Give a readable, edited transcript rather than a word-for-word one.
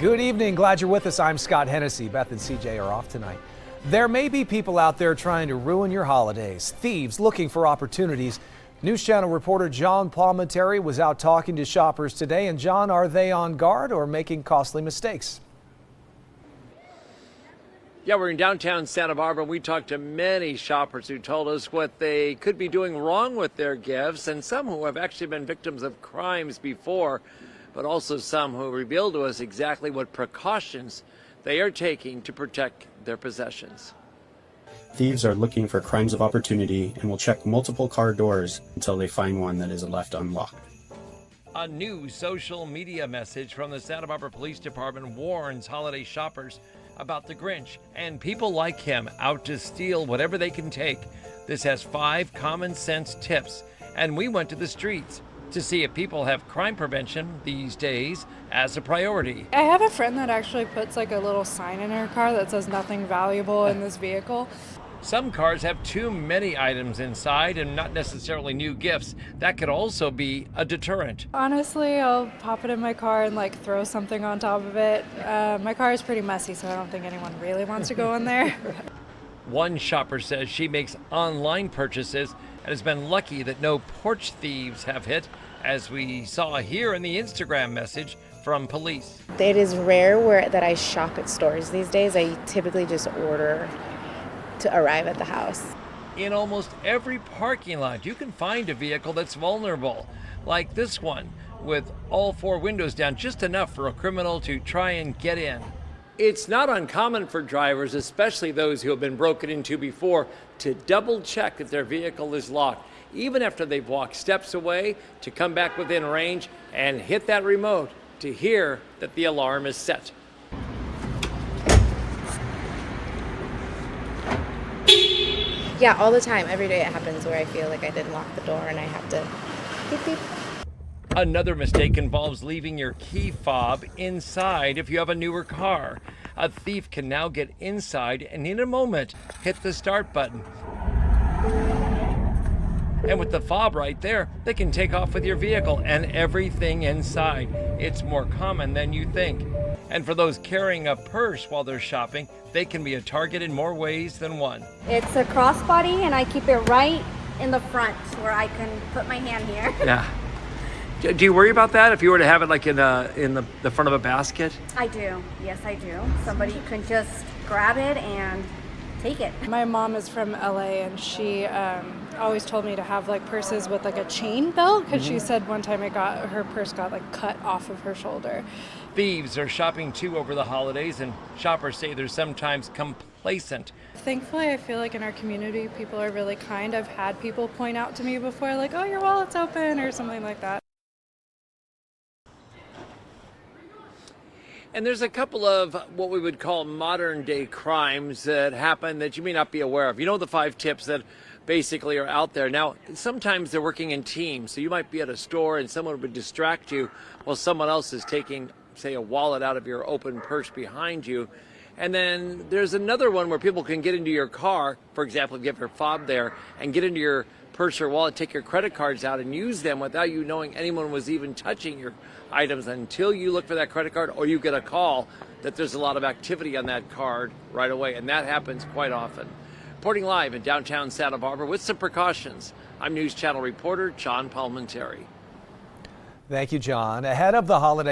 Good evening. Glad you're with us. I'm Scott Hennessy. Beth and CJ are off tonight. There may be people out there trying to ruin your holidays. Thieves looking for opportunities. News Channel reporter John Palmentary was out talking to shoppers today. And John, are they on guard or making costly mistakes? Yeah, we're in downtown Santa Barbara. We talked to many shoppers who told us what they could be doing wrong with their gifts, and some who have actually been victims of crimes before, but also some who revealed to us exactly what precautions they are taking to protect their possessions. Thieves are looking for crimes of opportunity and will check multiple car doors until they find one that is left unlocked. A new social media message from the Santa Barbara Police Department warns holiday shoppers about the Grinch and people like him out to steal whatever they can take. This has 5 common sense tips, and we went to the streets to see if people have crime prevention these days as a priority. I have a friend that actually puts like a little sign in her car that says nothing valuable in this vehicle. Some cars have too many items inside and not necessarily new gifts. That could also be a deterrent. Honestly, I'll pop it in my car and like throw something on top of it. My car is pretty messy, so I don't think anyone really wants to go in there. One shopper says she makes online purchases and has been lucky that no porch thieves have hit, as we saw here in the Instagram message from police. It is rare that I shop at stores these days. I typically just order to arrive at the house. In almost every parking lot, you can find a vehicle that's vulnerable, like this one, with all 4 windows down, just enough for a criminal to try and get in. It's not uncommon for drivers, especially those who have been broken into before, to double check that their vehicle is locked, even after they've walked steps away, to come back within range and hit that remote to hear that the alarm is set. Yeah, all the time. Every day it happens where I feel like I didn't lock the door and I have to beep beep. Another mistake involves leaving your key fob inside if you have a newer car. A thief can now get inside and in a moment hit the start button. And with the fob right there, they can take off with your vehicle and everything inside. It's more common than you think. And for those carrying a purse while they're shopping, they can be a target in more ways than one. It's a crossbody and I keep it right in the front where I can put my hand here. Yeah. Do you worry about that if you were to have it like in the front of a basket? I do. Yes, I do. Somebody can just grab it and take it. My mom is from LA and she always told me to have like purses with like a chain belt because she said one time her purse got like cut off of her shoulder. Thieves are shopping too over the holidays, and shoppers say they're sometimes complacent. Thankfully, I feel like in our community, people are really kind. I've had people point out to me before like, oh, your wallet's open or something like that. And there's a couple of what we would call modern day crimes that happen that you may not be aware of. You know, the 5 tips that basically are out there. Now, sometimes they're working in teams. So you might be at a store and someone would distract you while someone else is taking, say, a wallet out of your open purse behind you. And then there's another one where people can get into your car, for example, if you have your fob there, and get into your purse or wallet, take your credit cards out and use them without you knowing anyone was even touching your items until you look for that credit card or you get a call that there's a lot of activity on that card right away. And that happens quite often. Reporting live in downtown Santa Barbara with some precautions, I'm News Channel reporter John Palmentary. Thank you, John. Ahead of the holiday